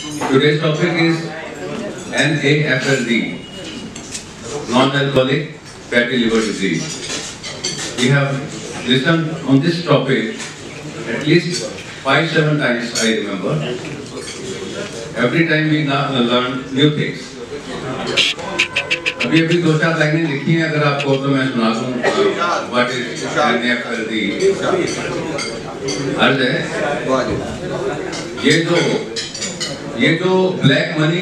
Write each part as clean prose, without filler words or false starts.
Today's topic is NAFLD, non-alcoholic fatty liver disease. We have listened on this topic at least 5-7 times, I remember. Every time we learn new things. अभी 2-4 लाइनें लिखी हैं, अगर आपको तो मैं सुना दूं व्हाट इज NAFLD। अर्ज है ये जो ब्लैक मनी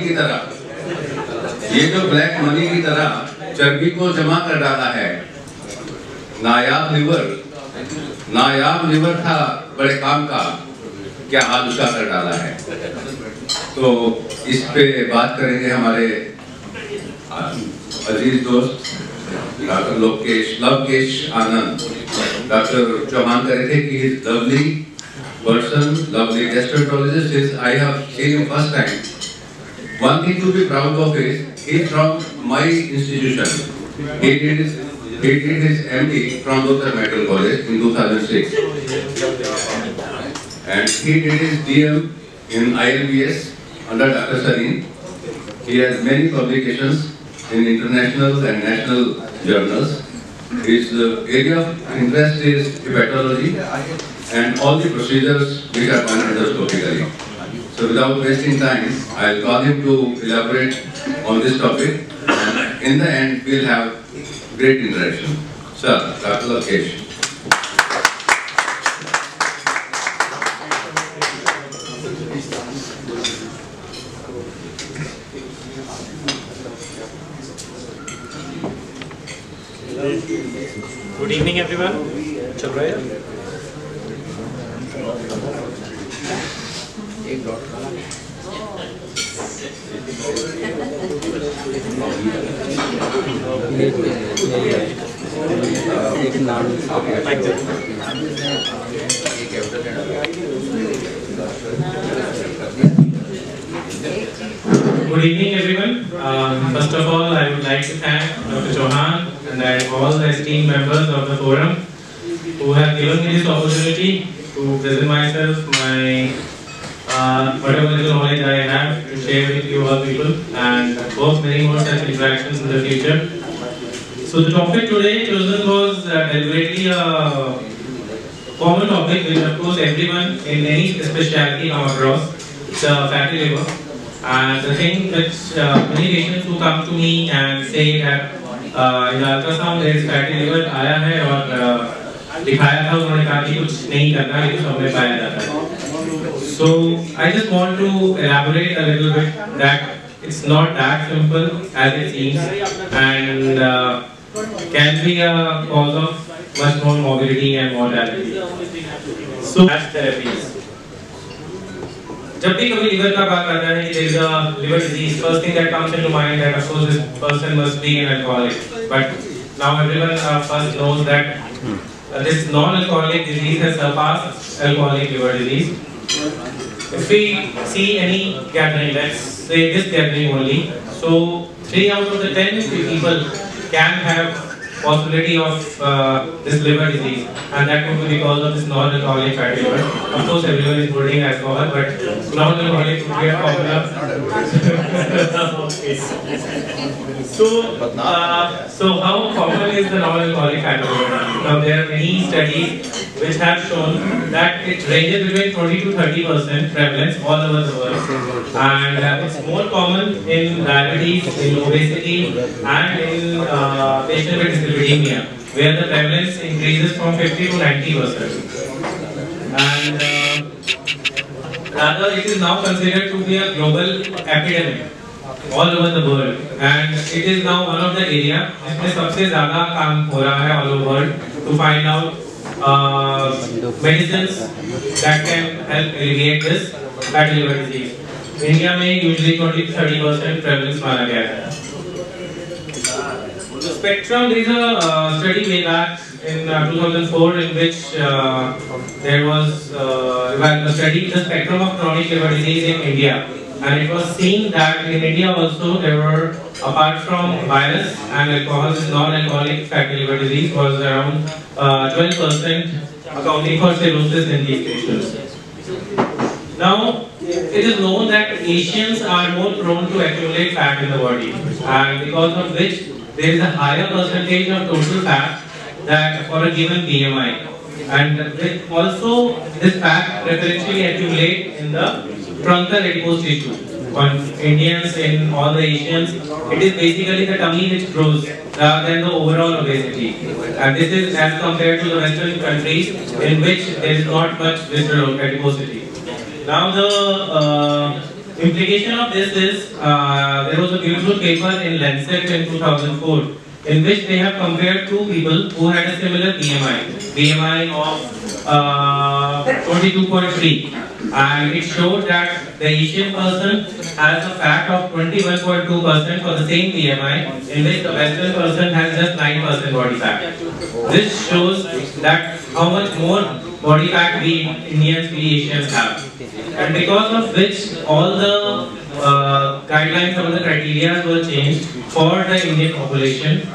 की तरह चर्बी को जमा कर डाला है, नायाब लिवर था बड़े काम का, क्या हाल उसका कर डाला है। तो इस पे बात करेंगे हमारे अजीज दोस्त डॉक्टर लवकेश आनंद। डॉक्टर चौहान कह रहे थे कि lovely person, lovely gastroenterologist is, I have seen him first time. One thing to be proud of is, he is from my institution. He did his MD from Dr. Medical College in 2006. And he did his DM in ILBS under Dr. Sarin. He has many publications in international and national journals. His area of interest is hepatology and all the procedures which are done endoscopically. So without wasting time, I'll call him to elaborate on this topic, and in the end we'll have great interaction. Sir, Dr. Lavkesh. Good evening everyone. चल रहा है? Good evening everyone. First of all, I would like to thank Dr. Chauhan and all the esteemed members of the forum who have given me this opportunity to present myself, whatever little knowledge I have to share with you all people, and hope many more such interactions in the future. So the topic today chosen was deliberately a common topic which of course everyone in any specialty come across. It's fatty liver. And the thing which many patients who come to me and say that in the ultrasound there is fatty liver आया है और दिखाया था, उन्होंने कहा कि कुछ नहीं करना, ये सब में पाया जाता है. So I just want to elaborate a little bit that it's not that simple as it seems, and can be a cause of much more morbidity and mortality. So that's therapies. जब भी कभी liver का बात आता है कि there is a liver disease, first thing that comes into mind that of course this person must be an alcoholic. But now everyone first knows that this non-alcoholic disease has surpassed alcoholic liver disease. If we see any gathering, let's say this gathering only, so 3 out of the 10 people can have possibility of this liver disease, and that could be because of this non-alcoholic fatty liver. Of course, everyone is holding alcohol, but non-alcoholic would be a popular. So how common is the non-alcoholic fatty liver? Now there are many studies which have shown that it ranges between 20 to 30% prevalence all over the world, and it's more common in diabetes, in obesity, and in patients with dyslipidemia, where the prevalence increases from 50 to 90%. And rather, it is now considered to be a global epidemic all over the world, and it is now one of the area जिसमें सबसे ज़्यादा काम हो रहा है all over the world to find out medicines that can help alleviate this fatty liver disease. India में usually 20-30% prevalence माना गया है. The spectrum, there is a study way back in 2004 in which there was studied the spectrum of chronic liver disease in India, and it was seen that in India also there were, apart from virus and alcohol, non-alcoholic fatty liver disease was around 12% accounting for cirrhosis in these patients. Now it is known that Asians are more prone to accumulate fat in the body, and because of which there is a higher percentage of total fat that for a given BMI. And also this fat preferentially accumulate in the truncal adipose tissue. On Indians, in all the Asians, it is basically the tummy which grows rather than the overall obesity. And this is as compared to the Western countries in which there is not much visceral adiposity. Now the implication of this is, there was a beautiful paper in Lancet in 2004 in which they have compared two people who had a similar BMI of 22.3, and it showed that the Asian person has a fat of 21.2% for the same BMI, in which the Western person has just 9% body fat. This shows that how much more body fat we Indians, we Asians have. And because of which all the guidelines or the criteria were changed for the Indian population,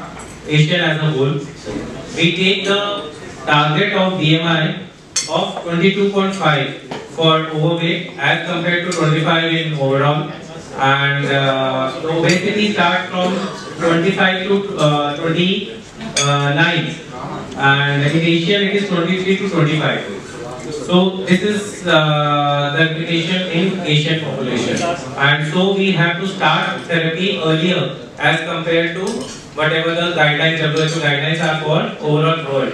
Asian as a whole. We take the target of BMI of 22.5 for overweight as compared to 25 in overall, and the obesity starts from 25 to 29, and in Asian it is 23 to 25. So this is the implication in Asian population, and so we have to start therapy earlier as compared to whatever the guidelines, WHO guidelines are for overall world.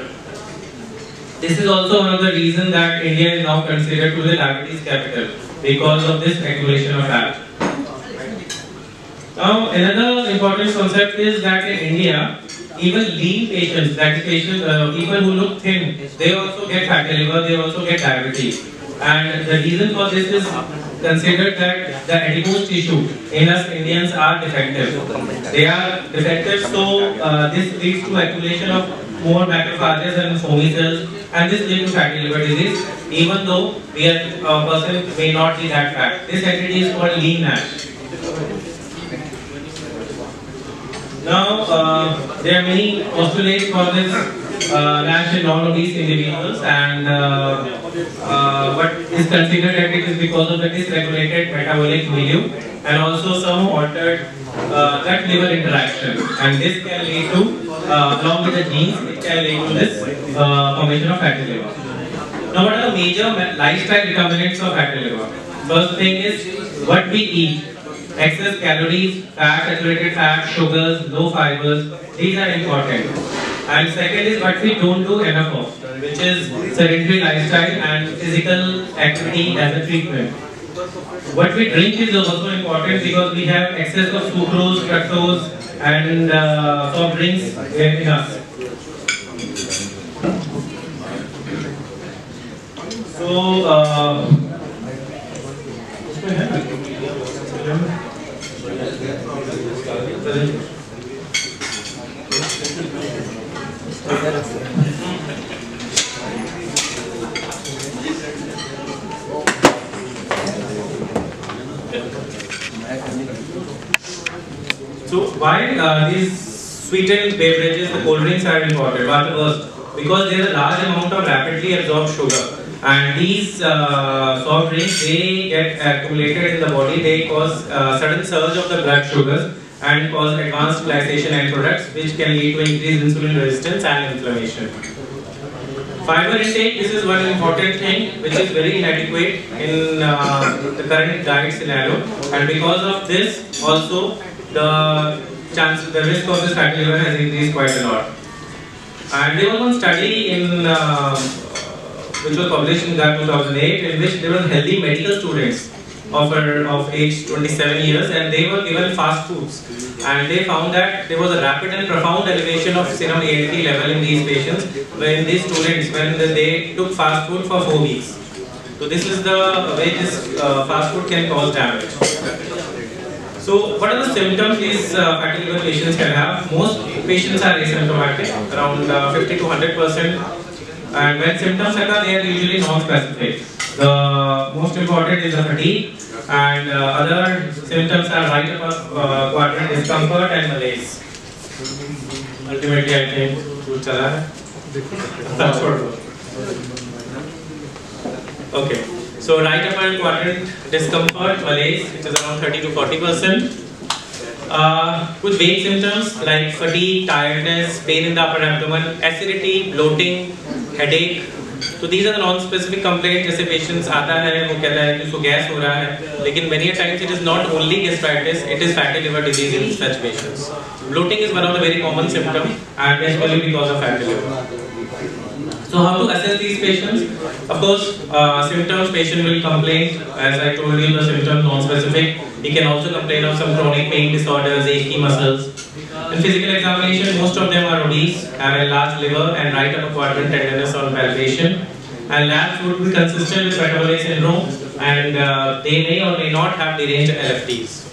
This is also one of the reasons that India is now considered to be the diabetes capital because of this accumulation of fat. Now another important concept is that in India, even lean patients, that is patients, people who look thin, they also get fatty liver, they also get diabetes. And the reason for this is considered that the adipose tissue in us Indians are defective. They are defective, so this leads to accumulation of more macrophages and foamy cells, and this leads to fatty liver disease, even though a person may not be that fat. This entity is called lean NASH. Now, there are many postulates for this NASH in non-obese individuals, and what is considered that it is because of the dysregulated metabolic milieu and also some altered gut-liver interaction, and this can lead to, along with the genes, it can lead to this formation of fatty liver. Now, what are the major lifestyle determinants of fatty liver? First thing is what we eat. Excess calories, fat, saturated fat, sugars, low fibers, these are important. And second is what we don't do enough of, which is sedentary lifestyle and physical activity as a treatment. What we drink is also important because we have excess of sucrose, fructose and soft drinks in us. So, so why these sweetened beverages, the cold drinks are important? Because there is a large amount of rapidly absorbed sugar. And these soft drinks, they get accumulated in the body, they cause sudden surge of the blood sugars and cause advanced glycation end products, which can lead to increased insulin resistance and inflammation. Fiber intake, this is one important thing which is very inadequate in the current diet scenario, and because of this also the risk of this fatty liver has increased quite a lot. And there was one study in which was published in 2008, in which there were healthy medical students of age 27 years, and they were given fast foods, and they found that there was a rapid and profound elevation of serum ALT level in these patients when these students, when they took fast food for 4 weeks. So this is the way this fast food can cause damage. So what are the symptoms these fatty liver patients can have? Most patients are asymptomatic, around 50 to 100%. And when symptoms occur, they are usually non-specific. The most important is the fatigue, and other symptoms are right upper quadrant discomfort and malaise. Ultimately, I think that's what. Okay. So right upper quadrant discomfort, malaise, which is around 30 to 40%. With vague symptoms like fatigue, tiredness, pain in the upper abdomen, acidity, bloating, headache. So these are the non-specific complaints. जैसे patients आता है वो कहता है कि उसको gas हो रहा है, लेकिन many a times it is not only gastritis, it is fatty liver disease in such patients. Bloating is one of the very common symptoms, and especially because of fatty liver. So how to assess these patients? Of course, symptoms patient will complain. As I told you, the symptoms non-specific. He can also complain of some chronic pain disorders, achy muscles. In physical examination, most of them are obese, have a large liver and right upper quadrant tenderness or palpation. And labs would be consistent with metabolic syndrome, and they may or may not have deranged LFTs.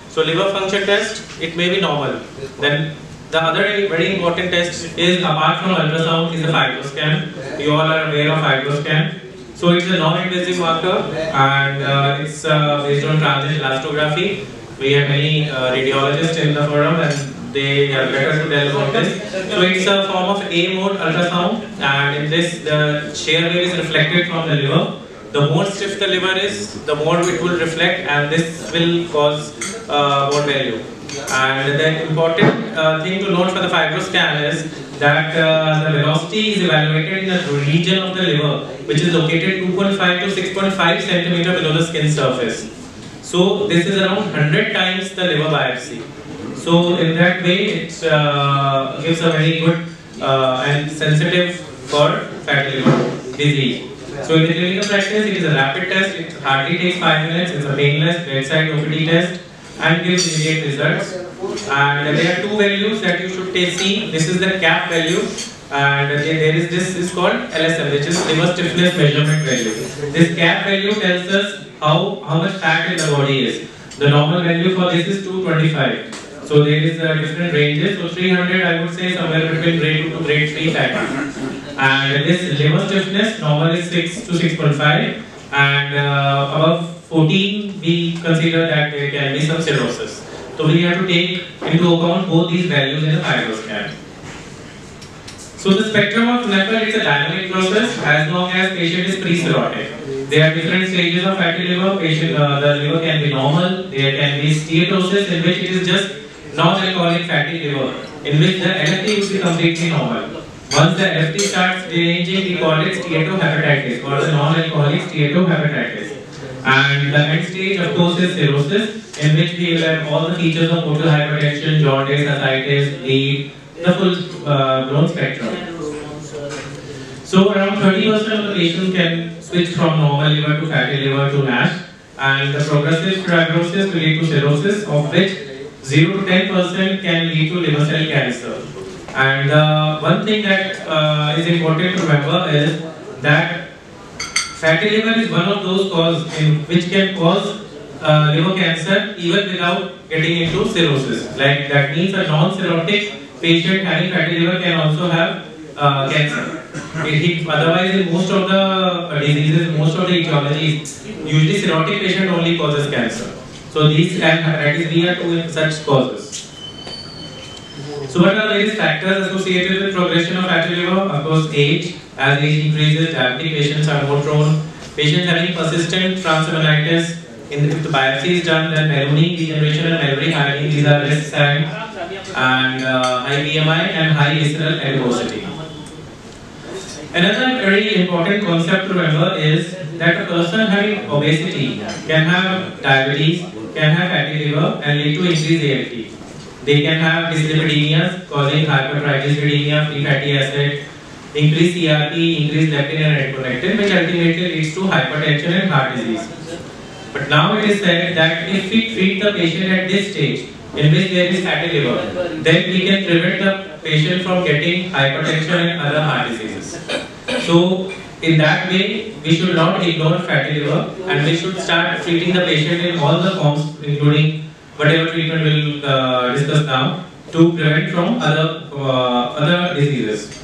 So liver function test, it may be normal. Then the other very important test is, apart from ultrasound, is the FibroScan. You all are aware of FibroScan. So it's a non-invasive marker, and it's based on transient elastography. We have many radiologists in the forum, and they are better to tell about this. So it's a form of A-mode ultrasound, and in this the shear wave is reflected from the liver. The more stiff the liver is, the more it will reflect, and this will cause more value. And the important thing to note for the FibroScan is that the velocity is evaluated in a region of the liver which is located 2.5 to 6.5 centimeter below the skin surface. So this is around 100 times the liver biopsy. So in that way it gives a very good and sensitive for fatty liver disease. So in the clinical practice, it is a rapid test. It hardly takes 5 minutes. It's a painless bedside OPD test and gives immediate results. And there are two values that you should see. This is the CAP value, and there is this is called LSM, which is liver stiffness measurement value. This CAP value tells us how much fat in the body is. The normal value for this is 225. So there is different ranges. So 300, I would say somewhere between grade 2 to grade 3 fatty. And this liver stiffness normal is 6 to 6.5, and above 14 we consider that there can be some cirrhosis. So we have to take into account both these values in the FibroScan. So the spectrum of NAFLD is a dynamic process as long as patient is pre-cirrhotic. There are different stages of fatty liver. Patient, the liver can be normal. There can be steatosis, in which it is just non-alcoholic fatty liver, in which the LFT would be completely normal. Once the LFT starts deranging, we call it steatohepatitis, or the non-alcoholic steatohepatitis. And the end stage, of course, is cirrhosis, in which we will have all the features of portal hypertension, jaundice, ascites, bleed, the full blown spectrum. So around 30% of the patients can switch from normal liver to fatty liver to NASH, and the progressive fibrosis will lead to cirrhosis, of which 0 to 10% can lead to liver cell cancer. And one thing that is important to remember is that fatty liver is one of those causes which can cause liver cancer even without getting into cirrhosis. Like that means a non-cirrhotic patient having fatty liver can also have cancer. Otherwise, in most of the diseases, most of the etiologies, usually cirrhotic patient only causes cancer. So these and hepatitis B are two such causes. So what are various factors associated with progression of fatty liver? Of course, age. As age increases, diabetic patients are more prone. Patients having persistent transaminitis, if the biopsy is done, then melanine degeneration and memory hardening, these are risk signs, and high BMI and high visceral adiposity. Another very important concept to remember is that a person having obesity can have diabetes, can have fatty liver, and lead to increased ALT. They can have dyslipidemia causing hypertriglyceridemia, free fatty acid, increased CRP, increased leptin and adiponectin, which ultimately leads to hypertension and heart disease. But now it is said that if we treat the patient at this stage, in which there is fatty liver, then we can prevent the patient from getting hypertension and other heart diseases. So in that way, we should not ignore fatty liver, and we should start treating the patient in all the forms, including whatever treatment we'll discuss now, to prevent from other diseases.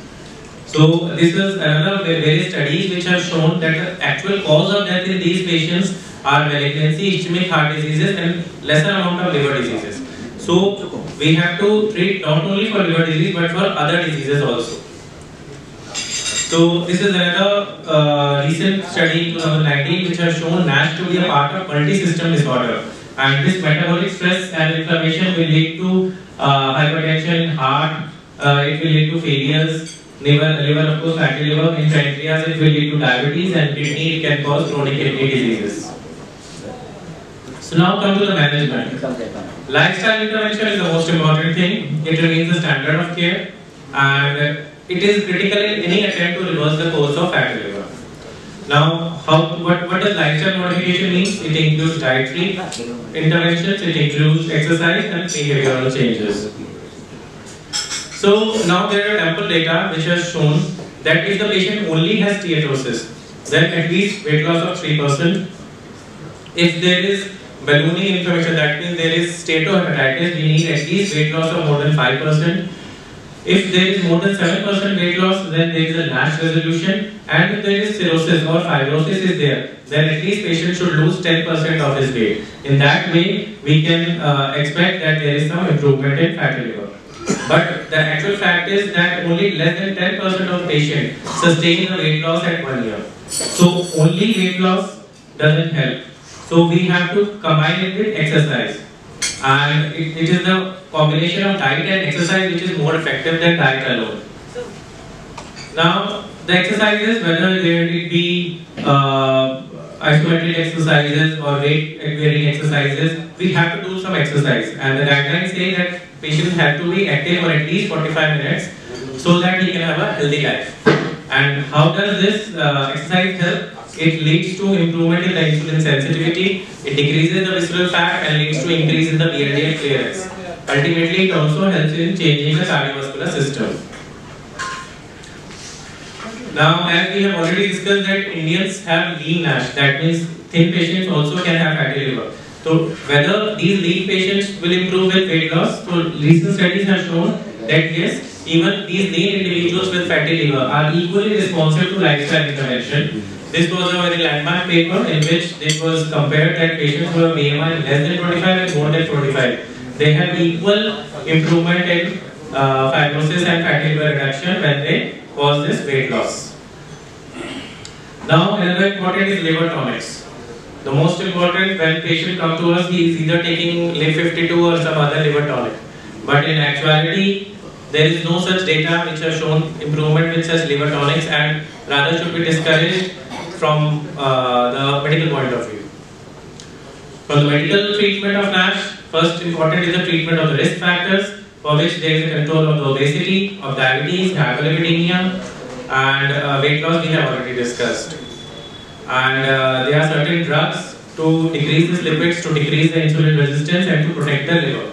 So this is another various studies which have shown that the actual cause of death in these patients are malignancy, ischemic heart diseases, and lesser amount of liver diseases. So we have to treat not only for liver disease but for other diseases also. So this is another recent study in 2019 which has shown NASH to be a part of multi-system disorder, and this metabolic stress and inflammation will lead to hypertension, heart, it will lead to failures, liver of course, fatty liver, in pancreas it will lead to diabetes, and kidney, it can cause chronic kidney diseases. So now come to the management. Lifestyle intervention is the most important thing. It remains the standard of care, and it is critical in any attempt to reverse the course of fatty liver. Now, what does lifestyle modification mean? It includes dietary interventions, it includes exercise and behavioral changes. So now there are ample data which has shown that if the patient only has steatosis, then at least weight loss of 3%. If there is ballooning inflammation, that means there is steatohepatitis, we need at least weight loss of more than 5%. If there is more than 7% weight loss, then there is a NASH resolution, and if there is cirrhosis or fibrosis is there, then at least patient should lose 10% of his weight. In that way, we can expect that there is some improvement in fatty liver. But the actual fact is that only less than 10% of patients sustain the weight loss at 1 year. So only weight loss doesn't help. So we have to combine it with exercise. And it is the combination of diet and exercise which is more effective than diet alone. Now, the exercises, whether there it be isometric exercises or weight bearing exercises, we have to do some exercise. And the guidelines say that patients have to be active for at least 45 minutes so that he can have a healthy life. And how does this exercise help? It leads to improvement in the insulin sensitivity, it decreases the visceral fat and leads to increase in the VLDL clearance. Ultimately, it also helps in changing the cardiovascular system. Now, as we have already discussed that Indians have lean NASH, that means thin patients also can have fatty liver. So, whether these lean patients will improve with weight loss, so recent studies have shown that yes, even these lean individuals with fatty liver are equally responsive to lifestyle intervention. This was a very landmark paper in which it was compared that patients who have BMI less than 25 and more than 25, they have equal improvement in fibrosis and fatty liver reduction when they cause this weight loss. Now, another important is liver tonics. The most important, when patient come to us, he is either taking LIV52 or some other liver tonic. But in actuality, there is no such data which has shown improvement with such liver tonics, and rather should be discouraged from the medical point of view. From the medical treatment of NASH, first important is the treatment of the risk factors, for which there is a control of the obesity, of diabetes, hyperlipidemia, and weight loss we have already discussed. And there are certain drugs to decrease the lipids, to decrease the insulin resistance and to protect the liver.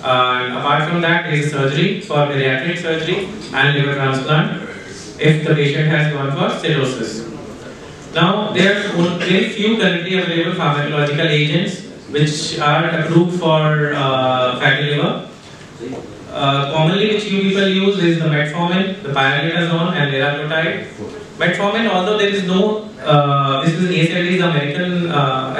And apart from that, there is surgery for bariatric surgery and liver transplant if the patient has gone for cirrhosis. Now, there are very few currently available pharmacological agents which are approved for fatty liver. Commonly which you people use is the metformin, the pioglitazone and liraglutide. Metformin, although there is no, this is ASLD, the American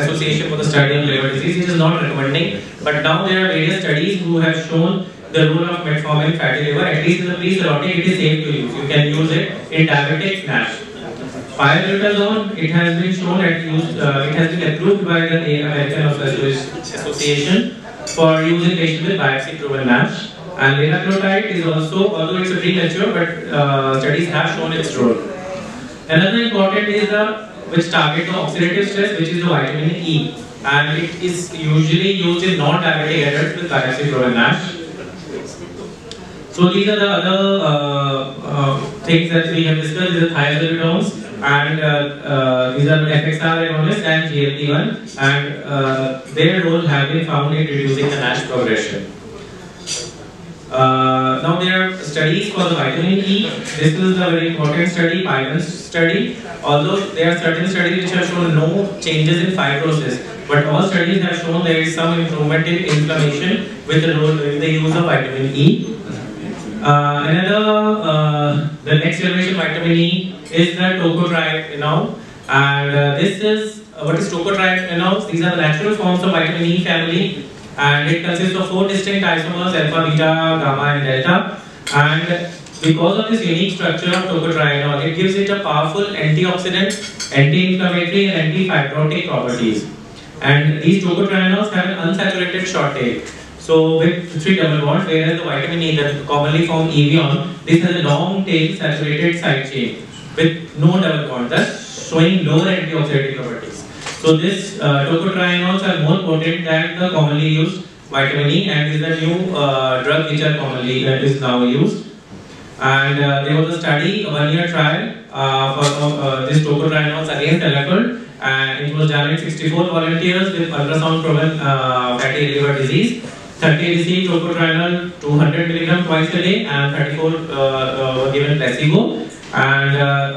Association for the Study of Liver Disease, it is not recommending, but now there are various studies who have shown the role of metformin in fatty liver. At least in the pre-cirrhotic it is safe to use. You can use it in diabetic NASH. Pioglitazone, it has been shown and used, it has been approved by the American Association for use in patients with biopsy-proven NASH. And liraglutide is also, although it's a premature, but studies have shown its role. Another important is which target the oxidative stress, which is the vitamin E, and it is usually used in non-diabetic adults with biopsy-proven NASH. So these are the other things that we have discussed. These are thiazolidines, and these are FXR agonists and GLP-1, and their role have been found in reducing the NASH progression. Now there are studies for the vitamin E. This is a very important study, Pylon's study. Although there are certain studies which have shown no changes in fibrosis, but all studies have shown there is some improvement in inflammation with the use of vitamin E. The next generation vitamin E is the tocotrienol, and this is what is tocotrienol? These are the natural forms of vitamin E family. And it consists of 4 distinct isomers, alpha, beta, gamma and delta, and Because of this unique structure of tocotrienol, it gives it a powerful antioxidant, anti-inflammatory and anti-fibrotic properties. And these tocotrienols have an unsaturated short tail. So with 3 double bonds, whereas the vitamin E that commonly form Evion, this has a long tail saturated side chain with no double bond, thus showing lower antioxidant properties. So this tocotrienols are more potent than the commonly used vitamin E, and is the new drug which are commonly is now used. And there was a study, a 1-year trial for this tocotrienols against Alacol, and it was done in 64 volunteers with ultrasound-proven fatty liver disease. 30 received tocotrienol 200 mg twice a day, and 34 were given placebo. And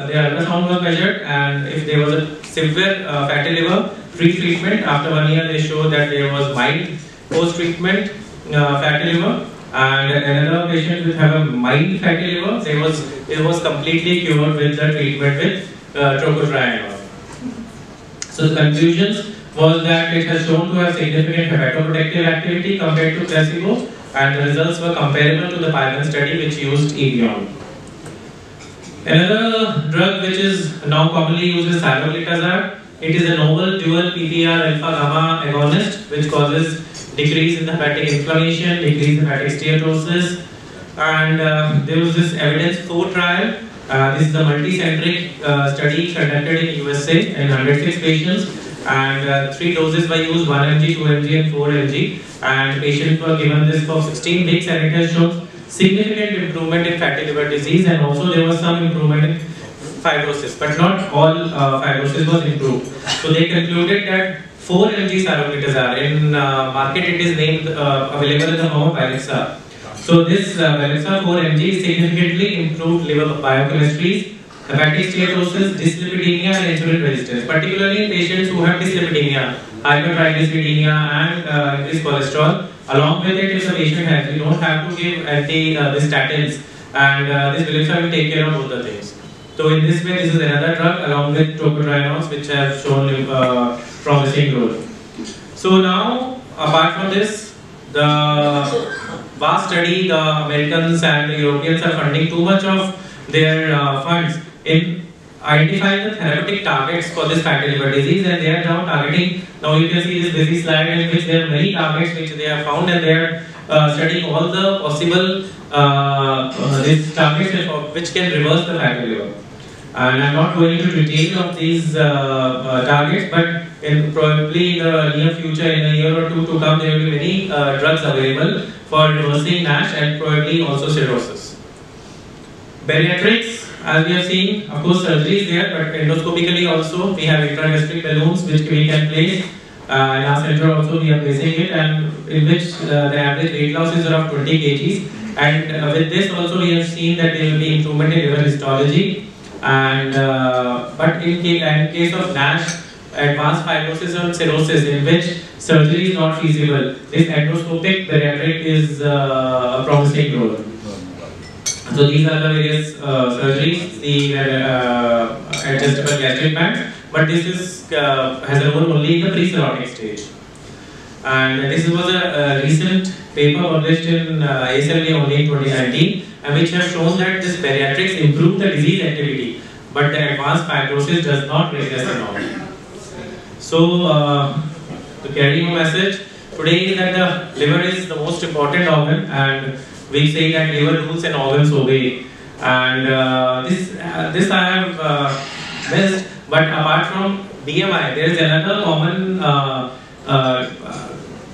their ultrasound was measured, and if there was a severe fatty liver, pre-treatment, after 1 year they showed that there was mild post-treatment fatty liver. And another patient with have a mild fatty liver, it was completely cured with the treatment with tocotrienol. So the conclusions was that it has shown to have significant hepatoprotective activity compared to placebo, and the results were comparable to the Python study which used Evion. Another drug which is now commonly used is saroglitazar. It is a novel dual PPAR alpha gamma agonist which causes decrease in the hepatic inflammation, decrease in hepatic steatosis, and there was this evidence-4 trial. This is a multi-centric study conducted in USA in 106 patients, and 3 doses were used: 1 mg, 2 mg, and 4 mg. And patients were given this for 16 weeks, and it has shown significant improvement in fatty liver disease, and also there was some improvement in fibrosis, but not all fibrosis was improved. So they concluded that 4 mg saroglitazar, in market it is named available in the form of Vylexa. So this Vylexa 4 mg significantly improved liver biochemistries, hepatic steatosis, dyslipidemia and insulin resistance, particularly in patients who have dyslipidemia, hypertriglyceridemia and increased cholesterol. Along with it, if the patient has, you don't have to give the statins, and this Vylexa will take care of both the things. So in this way, this is another drug along with tocotrienols which have shown promising growth. So now, apart from this, the vast study, the Americans and the Europeans are funding too much of their funds in identifying the therapeutic targets for this fatty liver disease, and they are now targeting. Now you can see this busy slide in which there are many targets which they have found, and they are studying all the possible these targets which can reverse the fatty liver. And I'm not going into detail of these targets, but probably in the near future, in a year or two to come, there will be many drugs available for reversing NASH and probably also cirrhosis. Bariatrics, as we have seen, of course surgery is there, but endoscopically also we have intragastric balloons which we can place. In our center also we are placing it, and in which the average weight loss is around 20 kgs. And with this also we have seen that there will be improvement in liver histology. And but in case of NASH, advanced fibrosis and cirrhosis, in which surgery is not feasible, this endoscopic bariatric is a promising role. So these are the various surgeries, the adjustable gastric band, but this is has a role only in the pre-cirrhotic stage. And this was a recent paper published in ASLD only in 2019, and which have shown that this bariatrics improve the disease activity, but the advanced fibrosis does not regress at all. So, to carry my message today is that the liver is the most important organ, and we say that liver rules and organs obey. And this I have missed, but apart from BMI, there is another common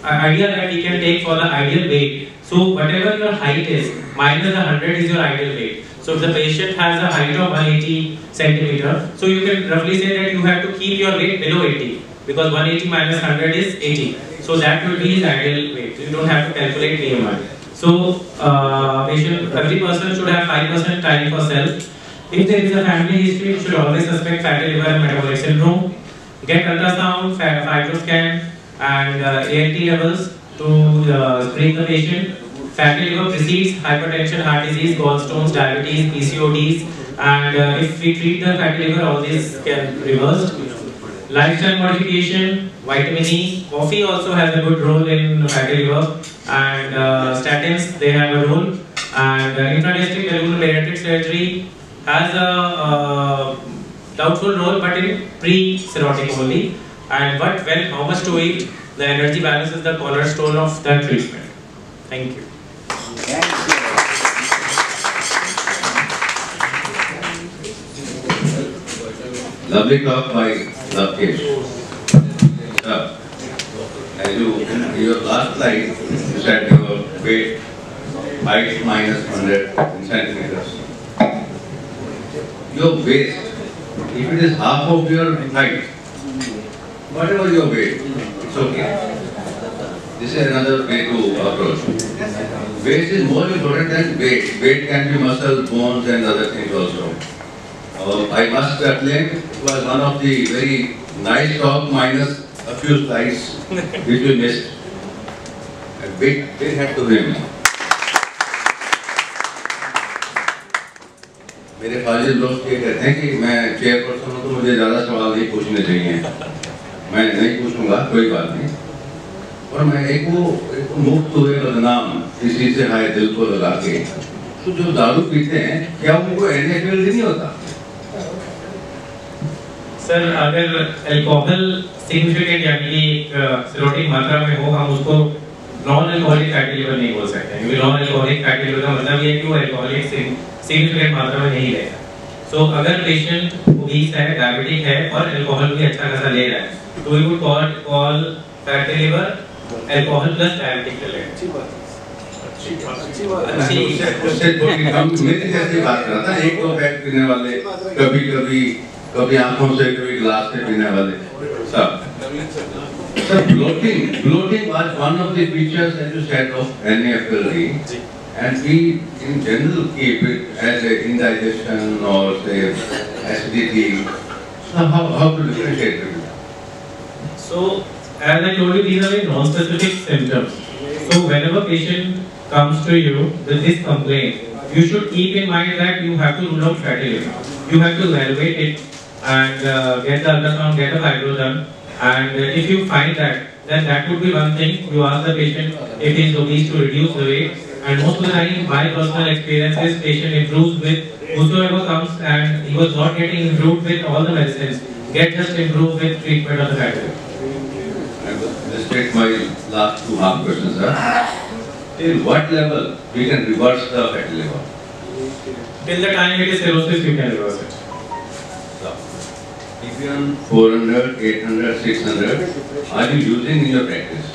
idea that we can take for the ideal weight. So whatever your height is, minus 100 is your ideal weight. So if the patient has a height of 180 centimeter, so you can roughly say that you have to keep your weight below 80, because 180 minus 100 is 80. So that will be his ideal weight. You don't have to calculate BMI. So every person should have 5% time for self. If there is a family history, you should always suspect fatty liver and metabolic syndrome. Get ultrasound, fibroscan, and ALT levels to screen the patient. Fatty liver precedes hypertension, heart disease, gallstones, diabetes, PCODs, and if we treat the fatty liver, all these can be reversed. Lifestyle modification, vitamin E, coffee also has a good role in fatty liver, and statins, they have a role. And intradiastolic balloon bariatric surgery has a doubtful role, but in pre-cirrhotic only. And but when how much to eat, the energy balance is the cornerstone of that treatment. Thank you. Lovely talk by Lavkesh. As you, in your last slide, you said your weight, height minus 100 centimeters. Your waist, if it is half of your height, whatever your weight, it's okay. This is another way to approach. Waist is more important than weight. Weight can be muscle, bones and other things also. I must claim it was one of the very nice talk minus a few slides which we missed. A big head to him. मेरे फाजिल दोस्त ये कहते हैं कि मैं chairperson हूँ तो मुझे ज़्यादा सवाल नहीं पूछने चाहिए। मैं नहीं पूछूंगा, कोई बात नहीं। और मैं एक मुफ्त हुए बदनाम किसी से हाय दिल को लगा के, तो जो दारू पीते हैं क्या उनको NFL नहीं होता? सर अगर अल्कोहल सिग्निफिकेंट यानी कि सिरोटिक मात्रा में हो, हम उसको नॉन अल्कोहलिक फैटी लिवर नहीं बोल सकते, क्योंकि नॉन अल्कोहलिक फैटी लिवर का मतलब ये है कि वो अल्कोहलिक सिग्निफिकेंट मात्रा में नहीं लेगा। सो अगर पेशेंट ओबीस है, डायबिटिक है और अल्कोहल भी अच्छा खासा ले रहा है, तो we would call fatty liver alcohol plus diabetic related. उससे थोड़ी कम मेरी जैसी बात करता है, एक दो पैक पीने वाले, कभी आंखों से, कभी ग्लास से पीने वाले सब। So bloating was one of the features, as you said, of NAFLD, and we in general keep it as a indigestion or say acidity. So how to differentiate it? So as I told you, these are very non-specific symptoms. So whenever patient comes to you with this complaint, you should keep in mind that you have to rule out fatty liver. You have to evaluate it and get the ultrasound, get a fibro done. And if you find that, then that would be one thing. You ask the patient if he is obese to reduce the weight. And most of the time, my personal experience is patient improves with whosoever comes and he was not getting improved with all the medicines, get just improved with treatment of the fatty liver. Let's take my last two half questions, sir. Till what level we can reverse the fatty liver? Till the time it is cirrhosis, you can reverse it. Evion 400, 800, 600, are you using in your practice?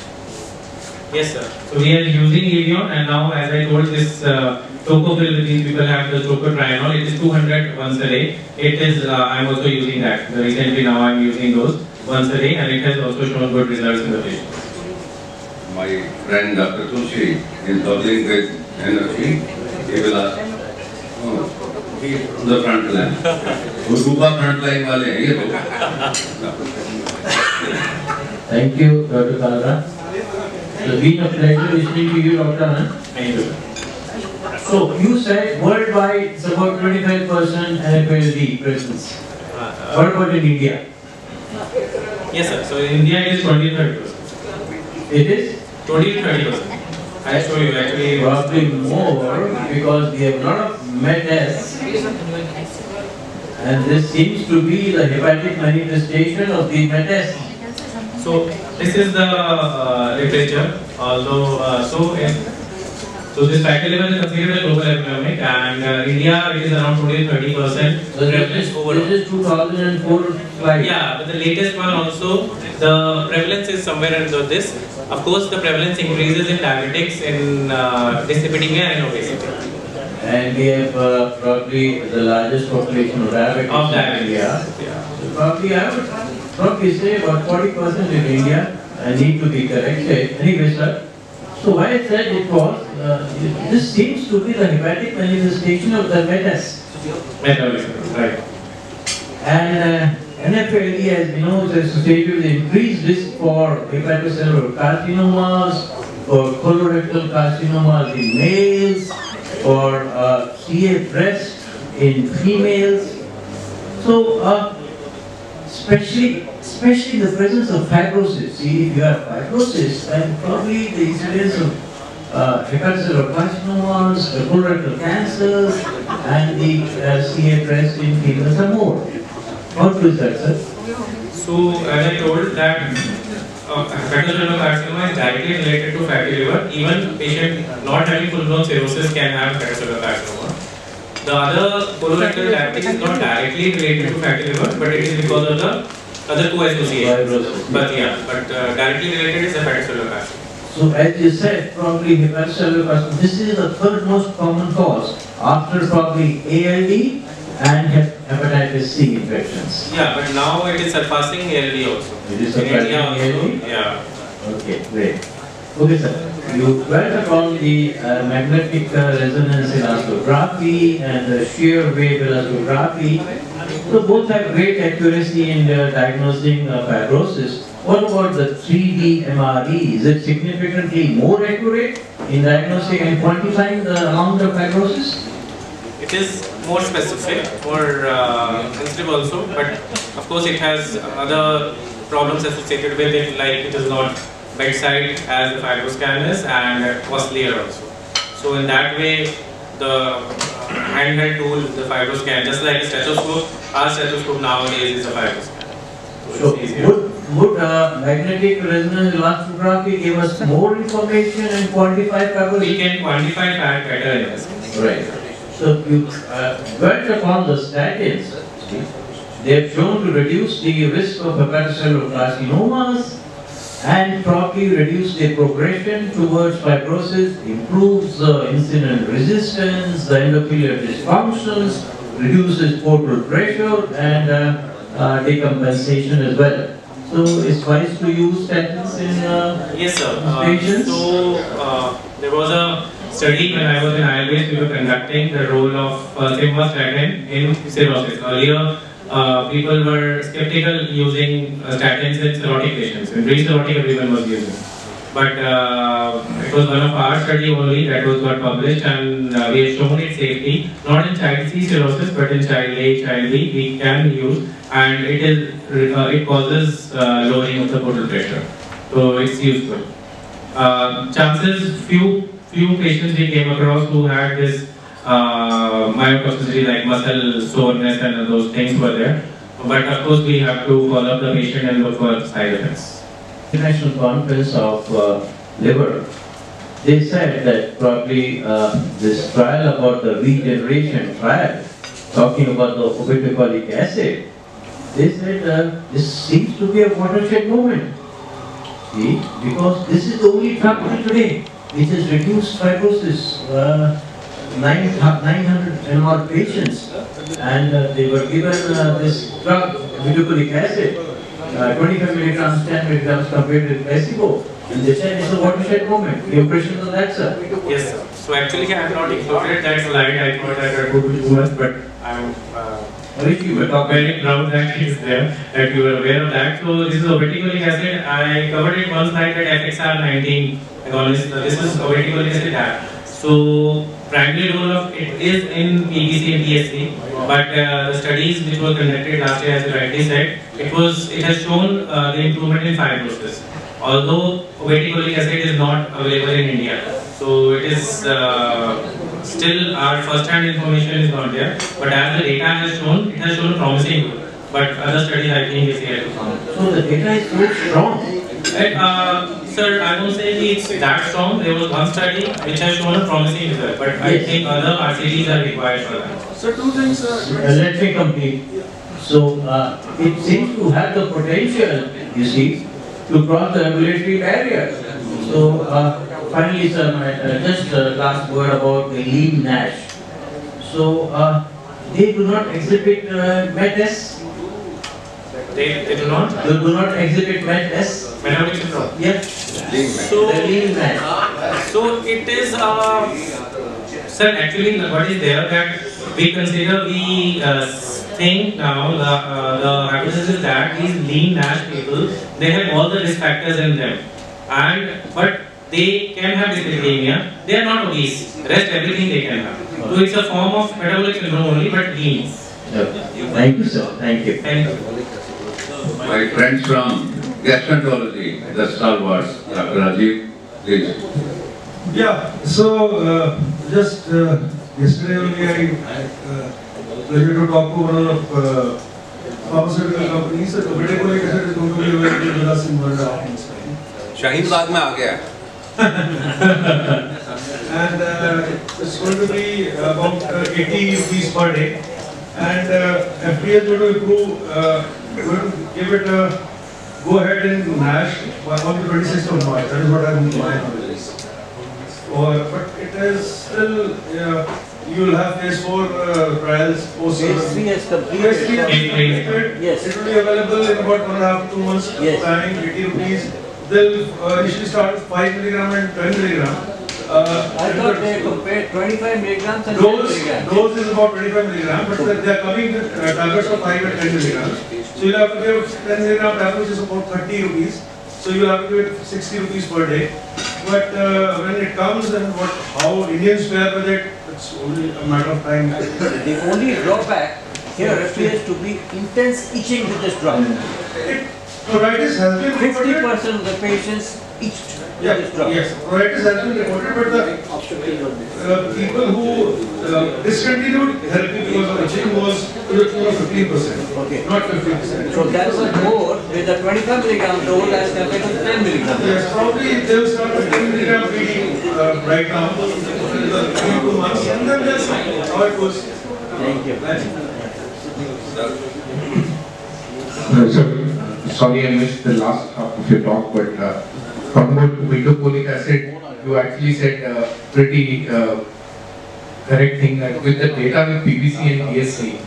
Yes, sir. So we are using Evion, and now, as I told, this Tocopil, which these people have the Tocotrienol, it is 200 once a day. It is, I am also using that. Recently now I am using those once a day, and it has also shown good results in the patients. My friend Dr. Tulsi is bubbling with energy. He will ask, he is on the front line. वो रूपा front line वाले हैं ये लोग. Thank you, Dr. Kalra. It's been a pleasure listening to you, Dr. Anand. Thank you. So you said worldwide it's about 25% NFLD presence. What about in India? Yes, sir. So in India it is 20-30%. It is 20-30%. I show you actually. probably more because we have a lot of MET-S, and this seems to be the hepatic manifestation of the MET-S. So this is the literature. Although so this fatty liver is considered a global epidemic, and India it is around 20-30%. So this is 2004 slide. Yeah, but the latest one also, the prevalence is somewhere under this. Of course, the prevalence increases in diabetics, in dyslipidemia and obesity. And we have probably the largest population of diabetes in India. Yeah. So probably I would probably say about 40% in India. I need to be corrected. Anyway, sir. So why I said it was, this seems to be the hepatic manifestation of the MET-S. Metabolism, right. And NFLD, as we know, is associated with increased risk for hepatocellular carcinomas, for colorectal carcinomas in males, for CA breast in females. So, especially in the presence of fibrosis. See, if you have fibrosis, then probably the incidence of hepatocellular carcinomas, colorectal cancers, and the CA breast in females and more. How true is that, sir? So, as I told that hepatocellular carcinoma is directly related to fatty liver. Even patient not having full-blown cirrhosis can have hepatocellular carcinoma. The other colorectal diabetes is not directly related to fatty liver, but it is because of the other two associations. But directly related is hepatocellular carcinoma. So as you said, probably hepatocellular carcinoma, this is the third most common cause after probably ALD and hepatitis C infections. Yeah, but now it is surpassing ALD also. It is surpassing ALD? Yeah. Okay, great. Okay, sir. You dwelt upon the magnetic resonance elastography and the shear wave elastography. So both have great accuracy in diagnosing fibrosis. What about the 3D MRE? Is it significantly more accurate in diagnosing and quantifying the amount of fibrosis? It is more specific, more sensitive also, but of course it has other problems associated with it, like it is not bedside as the FibroScan is and costlier also. So in that way, the handheld tool, the FibroScan, just like a stethoscope, our stethoscope nowadays is a FibroScan. So would magnetic resonance elastography give us more information and quantify fibrosis? We can quantify fat better in this case. Right. So you dwelt upon the statins. They have shown to reduce the risk of hepatocellular carcinomas and probably reduce the progression towards fibrosis, improves insulin resistance, the endothelial dysfunctions, reduces portal pressure and decompensation as well. So it's wise to use statins in yes, sir. patients? There was a study when I was in ILBS, we were conducting the role of simvastatin in cirrhosis. Earlier, people were skeptical using statins in cirrhotic patients. In pre-cirrhotic, everyone was using. But it was one of our study only that was got published, and we have shown its safety, not in child C cirrhosis, but in child A, child B, we can use, and it causes lowering of the portal pressure. So it's useful. Chances, few patients we came across who had this myotoxicity like muscle soreness and those things were there. But of course we have to follow up the patient and look for side effects. International Conference of Liver, they said that probably this trial about the regeneration trial, talking about the obeticholic acid, they said this seems to be a watershed moment. See, because this is the only drug till today which has reduced fibrosis. 900 and more patients, and they were given this drug, obeticholic acid, 25 milligrams, 10 milligrams compared with placebo, and they said it's a watershed moment. Your impressions on that, sir? Yes, sir. So actually, I have not included that slide. I thought I would do too much, but I'm very proud that it's there, that you are aware of that. So this is obeticholic acid. I covered it one slide at FXR19 agonist. This is obeticholic acid. So primary role of it is in PBC and PSC, but the studies which were conducted last year, as you rightly said, it has shown the improvement in fibrosis. Although obeticholic acid is not available in India, so it is still our first-hand information is not there. But as the data has shown, it has shown promising. But other studies, I think, is yet to come. So the data is so strong. Sir, I won't say it's that strong. There was one study which has shown a promising result, but I think other RCTs are required for that. So two things. Let me complete. So it seems to have the potential, you see, to cross the regulatory barrier. So finally, sir, just last word about the lean NASH. So they do not exhibit MET-S. They do not? They do not exhibit MET-S. Metabolic syndrome? Yes. So, the lean NASH. So it is, sir, actually what is there that we consider, we think now, the hypothesis is that these lean NASH people, they have all the risk factors in them. But they can have dyslipidemia, they are not obese, rest everything they can have. So it's a form of metabolic syndrome only, but lean. Thank you, sir. Thank you. Thank you. My friends from gastroenterology, the stalwarts, Dr. Rajiv, please. Yeah, so just yesterday only I pleasure to talk to one of pharmaceutical companies. So Vidicolic acid is going to be available with us in 1.5 months' time. Shaheen Bagh mein aa gaya hai. And it's going to be about 80 rupees per day. And FDA is going to approve, going to give it a go ahead in NASH on the 26th of March. That is what I'm my knowledge is. But it is still, you will have phase 4 trials. Phase 3 has completed. Phase 3 has completed. Yes. It will be available in about 1.5 to 2 months time, 80 rupees. They'll initially start with 5 milligram and 10 milligram. I thought they compared 25 milligrams and 10 milligrams. Dose is about 25 milligrams, but they are coming with tablets of 5 and 10 milligrams. So you'll have to give 10 milligram tablet, which is about 30 rupees. So you'll have to give it 60 rupees per day. But when it comes and how Indians fare with it, it's only a matter of time. The only drawback here appears to be intense itching with this drug. Pruritus has been reported. 50% of the patients itched with this drug. Yes, pruritus has been reported, but the people who discontinued therapy because of itching was to the tune of 15%, Okay. not 50%. So that was more with the 25 milligram dose as compared to the 10 milligram. Yes, probably they will start with 10 milligram feeding right now for the 2 months, and then that's how it goes. Thank you. Sorry I missed the last half of your talk, but talking about Vidicolic acid, you actually said pretty correct thing that with the data with PBC and PSC,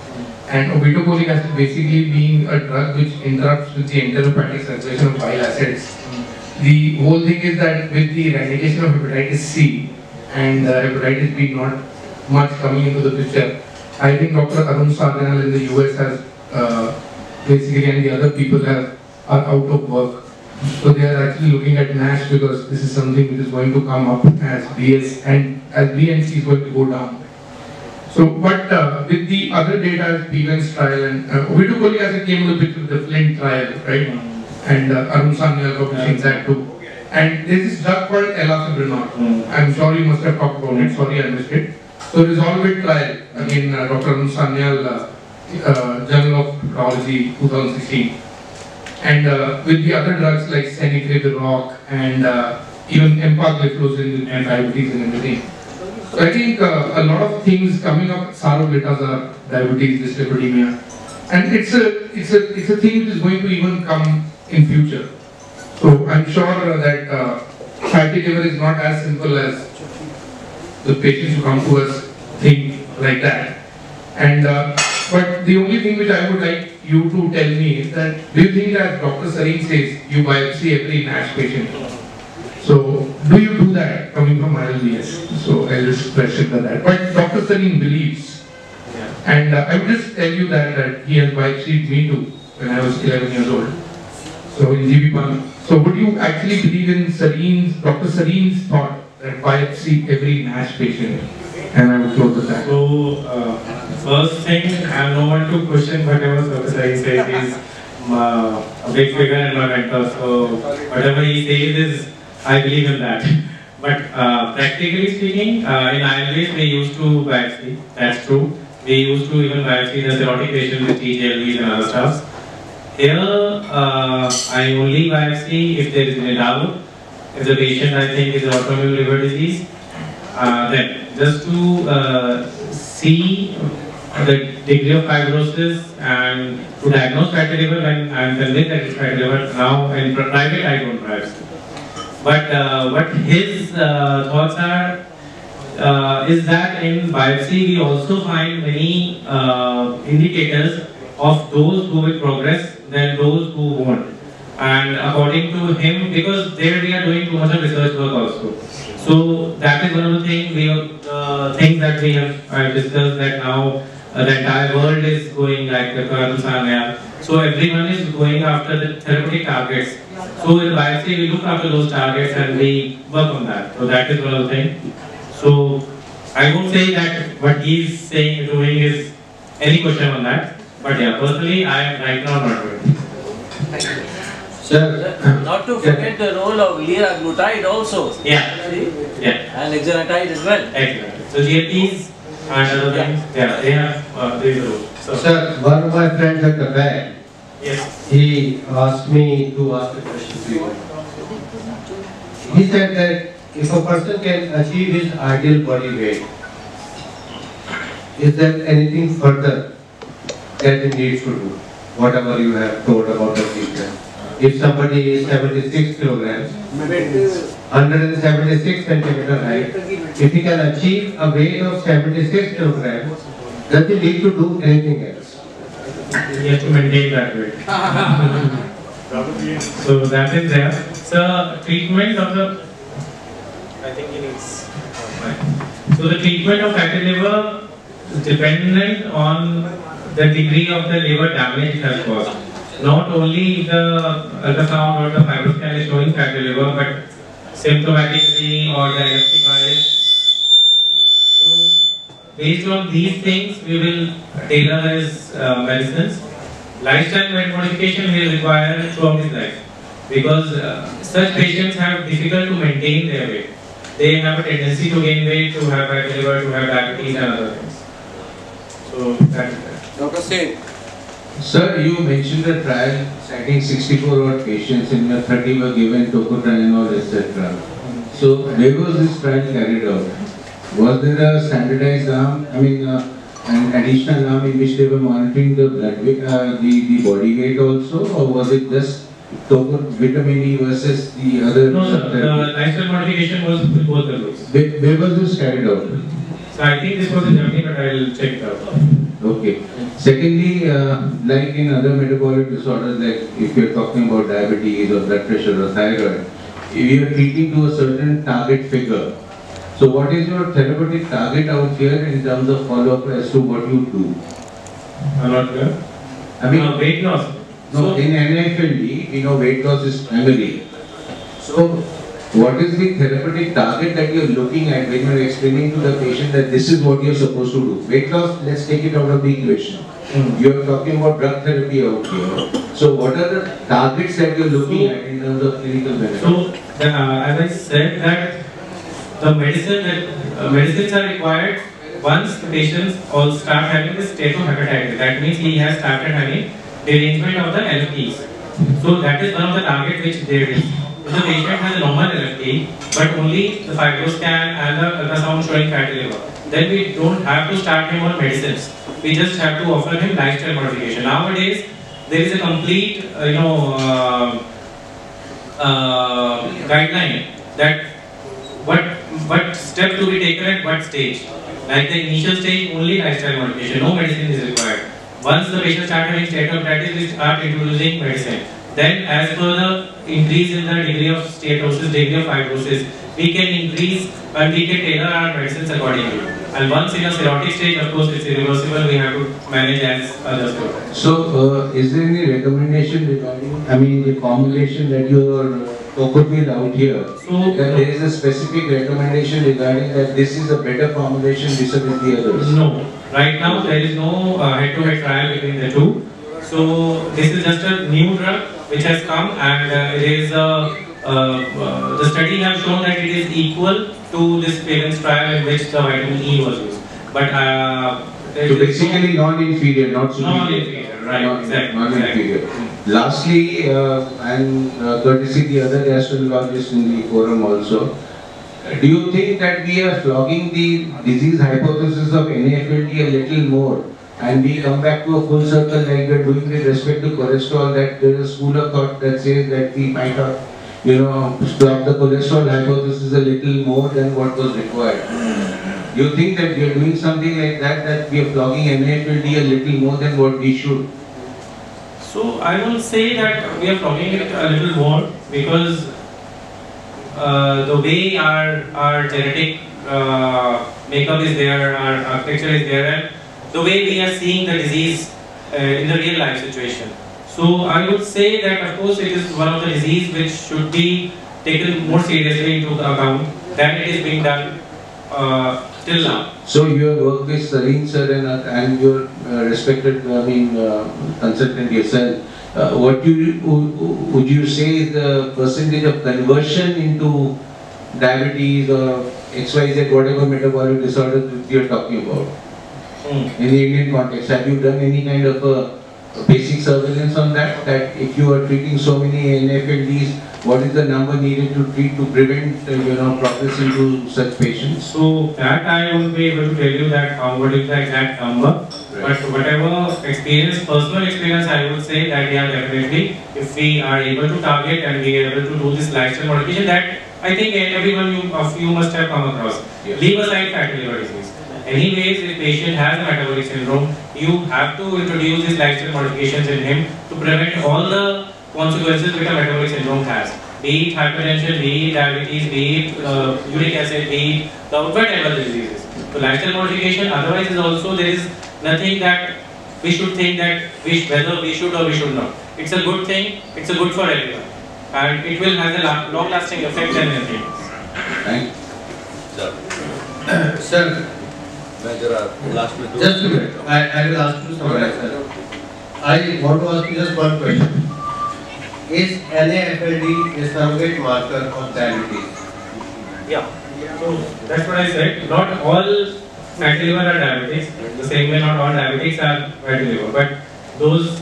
and Vidicolic acid basically being a drug which interrupts with the enteropathic circulation of bile acids. The whole thing is that with the eradication of hepatitis C and hepatitis B not much coming into the picture, I think Dr. Arun Sarnal in the US has basically, and the other people are out of work. So they are actually looking at NASH because this is something which is going to come up as BS and as BNC is going to go down. So, but with the other data as PVENS trial and Vidicolic acid came to the picture with the Flint trial, right? And Arun Sarnal publishing that too. And there is this drug called elafibranor. I'm sure you must have talked about it. Sorry, I missed it. So Resolve It trial, again, Dr. Arun Sarnal, Journal of Pathology, 2016. And with the other drugs like Senicriviroc and even empagliflozin and diabetes and everything. So I think a lot of things coming up, saroglitazar, diabetes, dyslipidemia, and it's a thing which is going to even come in future. So I'm sure that fatty liver is not as simple as the patients who come to us think like that. And but the only thing which I would like you to tell me is that, do you think that Dr. Sareen says you biopsy every NASH patient? So do you do that coming from ILBS? So I'll just question that. But Dr. Sareen believes, and I would just tell you that he has biopsied me too when I was 11 years old. So in GB1. So would you actually believe in Dr. Sareen's thought that biopsy every NASH patient? And I would close with that. So, first thing, I am no one to question whatever Dr. Sareen says. He's a big figure and my mentor. So, whatever he says is, I believe in that. But practically speaking, in ILBS we used to biopsy. That's true. We used to even biopsy the cirrhotic patients with TGLVs and other stuff. Here, I only biopsy if there is any doubt. If the patient, I think, is autoimmune liver disease, then just to see the degree of fibrosis and to diagnose fatty liver when I am convinced that it's fatty liver. Now in private I don't biopsy. But what his thoughts are is that in biopsy we also find many indicators of those who will progress than those who won't. And according to him, because there we are doing too much of research work also. So that is one of the things that we have discussed, that now the entire world is going like the Arun Sarnal. So everyone is going after the therapeutic targets. So in biopsy we look after those targets and we work on that. So that is one of the things. So I won't say that what he is saying doing is any question on that. But yeah, personally I am right now not doing it. Not to forget the role of liraglutide also. Yeah. See? Yeah. And exenatide as well. Exactly. So GLPs and other things, yeah, they have there is a role. So, Sir, one of my friends at the back, yes. he asked me to ask a question to you. He said that if a person can achieve his ideal body weight, is there anything further that he needs to do? Whatever you have told about the future. If somebody is 76 kilograms, 176 centimeter height, if he can achieve a weight of 76 kilograms, does he need to do anything else? You have to maintain that weight. So that is there. So treatment of the, I think he needs. So the treatment of fatty liver is dependent on the degree of the liver damage it has caused. Not only the ultrasound or the fibroscan is showing fatty liver, but symptomatically or the LFT virus. So based on these things, we will tailor his medicines. Lifestyle modification will require throughout his life, because such patients have difficult to maintain their weight. They have a tendency to gain weight, to have fatty liver, to have diabetes and other things. So that is that. Dr. Singh. Sir, you mentioned the trial citing 64 odd patients, in the 30 were given tocotrienol, etc. So where was this trial carried out? Was there a standardized arm, an additional arm in which they were monitoring the blood weight, the body weight also, or was it just vitamin E versus the other? No, sir. The lifestyle modification was with both the groups. Where was this carried out? So I think this was in Germany, but I will check it out. Okay. Secondly, like in other metabolic disorders, like if you're talking about diabetes or blood pressure or thyroid, you are treating to a certain target figure. So what is your therapeutic target out here in terms of follow-up as to what you do? I'm not clear. Weight loss. No, in NIFLD, we know weight loss is primary. So what is the therapeutic target that you're looking at when you're explaining to the patient that this is what you're supposed to do? Weight loss, let's take it out of the equation. You're talking about drug therapy out here. So what are the targets that you're looking at in terms of clinical benefit? So as I said that the medicines are required once the patients all start having this steatohepatitis. That means he has started having derangement of the LFTs. So that is one of the targets which there is. If the patient has a normal LFT, but only the fibroscan and the ultrasound showing fatty liver, then we don't have to start him on medicines. We just have to offer him lifestyle modification. Nowadays, there is a complete, guideline that what step to be taken at what stage. Like the initial stage, only lifestyle modification, no medicine is required. Once the patient starts having steatohepatitis, we start introducing medicine. Then, as per the increase in the degree of steatosis, degree of fibrosis, we can increase and we can tailor our medicines accordingly. And once in a cirrhotic stage, of course, it's irreversible, we have to manage as others do. So, is there any recommendation regarding, the formulation that you are Tocopil out here? So, that there is a specific recommendation regarding that this is a better formulation vis-a-vis the others? No. Right now, there is no head-to-head trial between the two. So, this is just a new drug which has come, and it is the study has shown that it is equal to this parents trial in which the vitamin E was used. But so basically non-inferior, not superior. Non-inferior, right? Exactly. Non-inferior. Lastly, and courtesy the other gastroenterologists in the forum also, do you think that we are flogging the disease hypothesis of NAFLD a little more, and we come back to a full circle like we are doing with respect to cholesterol, that there is a school of thought that says that we might have, flog the cholesterol hypothesis a little more than what was required? Do you think that we are doing something like that, that we are flogging NAFLD a little more than what we should? So I will say that we are flogging it a little more because the way our genetic makeup is there, our architecture is there, and the way we are seeing the disease in the real life situation. So I would say that of course it is one of the disease which should be taken more seriously into account than it is being done till now. So you have worked with Sarin sir and your respected consultant yourself. what would you say is the percentage of conversion into diabetes or XYZ, whatever metabolic disorders that you're talking about? In the Indian context, have you done any kind of a basic surveillance on that? That if you are treating so many NFLDs, what is the number needed to treat to prevent progress into such patients? So that I won't be able to tell you that what is the exact number. But whatever experience, personal experience, I would say that yeah, definitely, if we are able to target and we are able to do this lifestyle modification, that I think everyone of you must have come across. Yes. Leave aside fatty liver disease. Anyways, if patient has a metabolic syndrome, you have to introduce these lifestyle modifications in him to prevent all the consequences which a metabolic syndrome has. Be it hypertension, be it diabetes, be it uric acid, be it the whatever diseases. So lifestyle modification, otherwise is also there is nothing that we should think that whether we should or we should not. It's a good thing, it's a good for everyone. And it will have a long-lasting effect and everything. Thank you. Sir, just a minute. I will ask you something, sir. I want to ask you just one question. Is NAFLD a surrogate marker of diabetes? Yeah. So that's what I said. Not all fatty liver are diabetics. The same way not all diabetics are fatty liver. But those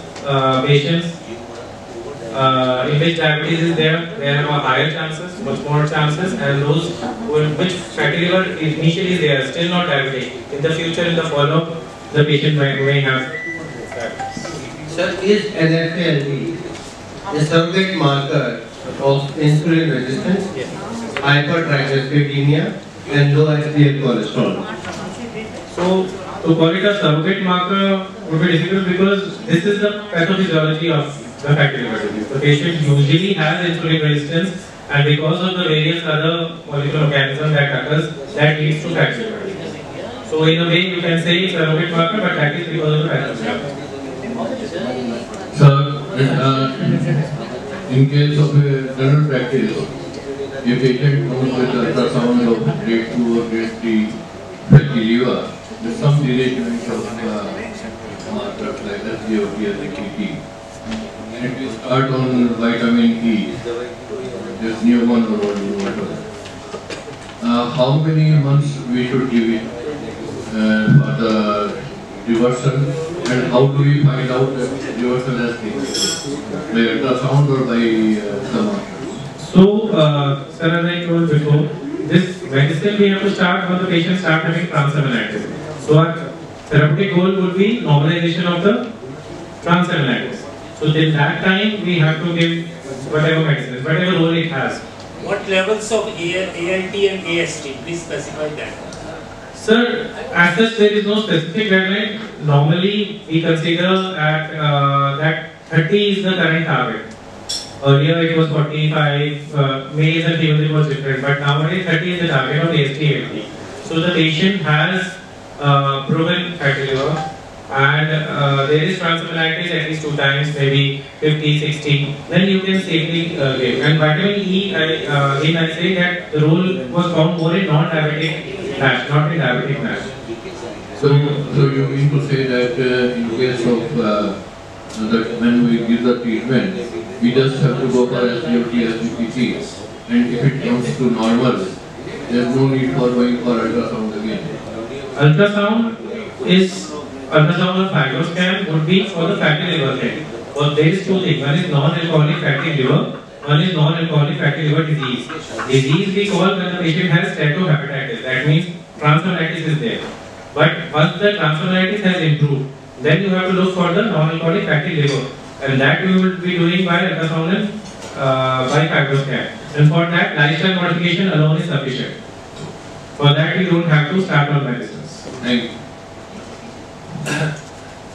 patients in which diabetes is there, they have a higher chances, much more chances, and those in which fatty liver initially they are still not diabetic. In the future, in the follow-up, the patient may have that. Sir, is NAFLD a surrogate marker of insulin resistance, hypertriglyceridemia, and low HDL cholesterol? So, to call it a surrogate marker would be difficult because this is the pathophysiology of the fatty liver disease. The patient usually has insulin resistance, and because of the various other molecular mechanisms that occurs, that leads to fatty liver disease. So, in a way, you can say it's a surrogate marker, but that is because of the pathophysiology. So, in case of a general practice, a patient comes with ultrasound of grade 2 or grade 3 fatty liver, with some derangement of markers like SGOT, SGPT, and it will start on vitamin E, this new one or whatever. How many months we should give it for the reversal? And how do we find out that reversal has taken place? By ultrasound or by some markers? So, sir, as I told before, this medicine we have to start when the patient starts having transaminitis. So, our therapeutic goal would be normalization of the transaminitis. So, till that time, we have to give whatever medicine, whatever role it has. What levels of ALT and AST? Please specify that. Sir, as such, there is no specific guideline. Normally, we consider at that 30 is the current target. Earlier, it was 45. Males and females it was different, but nowadays 30 is the target of AST/ALT. So the patient has proven fatty liver, and there is transaminitis at least 2 times, maybe 50, 60. Then you can safely give. And vitamin E, I say that the role was found more in non-diabetic NASH, not in diabetic NASH. So you mean to say that in case of when we give the treatment, we just have to go for SGOT, SGPT, and if it comes to normal, there is no need for going for ultrasound again. Ultrasound or fibroscan would be for the fatty liver thing. But there is 2 things. One is non-alcoholic fatty liver, one is non-alcoholic fatty liver disease. Disease we call when the patient has steatohepatitis. That means transaminitis is there. But once the transaminitis has improved, then you have to look for the non-alcoholic fatty liver. And that we will be doing by ultrasound and by fibroscan. And for that, lifestyle modification alone is sufficient. For that, we don't have to start on medicines. Thank you.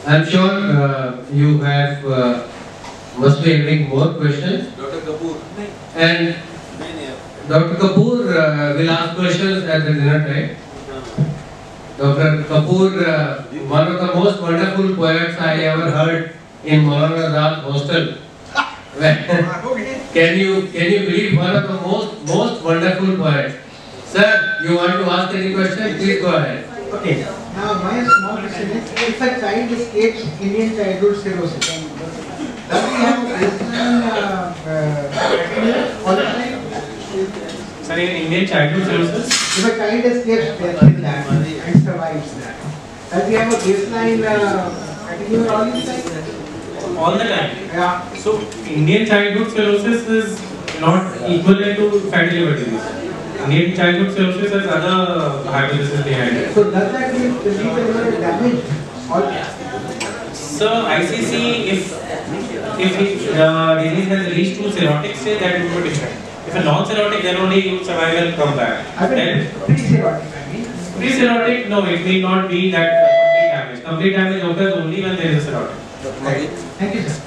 I'm sure you have must be having more questions. Dr. Kapoor. And Dr. Kapoor will ask questions at the dinner time. Dr. Kapoor, one of the most wonderful poets I ever heard in Maulana Azad hostel. Can you believe one of the most wonderful poets? Sir, you want to ask any question? Please go ahead. Okay. Now my small question is, if a child escapes Indian childhood cirrhosis Does he have a baseline all the time? Sir, in Indian childhood cirrhosis? If a child escapes death in that and survives that, does he have a baseline category all the time? All the time? Yeah. So, Indian childhood cirrhosis is not equivalent to fatty liver disease. Indian childhood cirrhosis has other hypotheses behind it. So does that mean the liver damage? So ICC, if disease has reached to cirrhotic stage, that would be different. If a non-cirrhotic, then only you survive and come back. I mean, pre-cirrhotic, I mean. Pre-cirrhotic, no, it may not be that complete damage. Complete damage occurs only when there is a cirrhotic. Thank you, sir.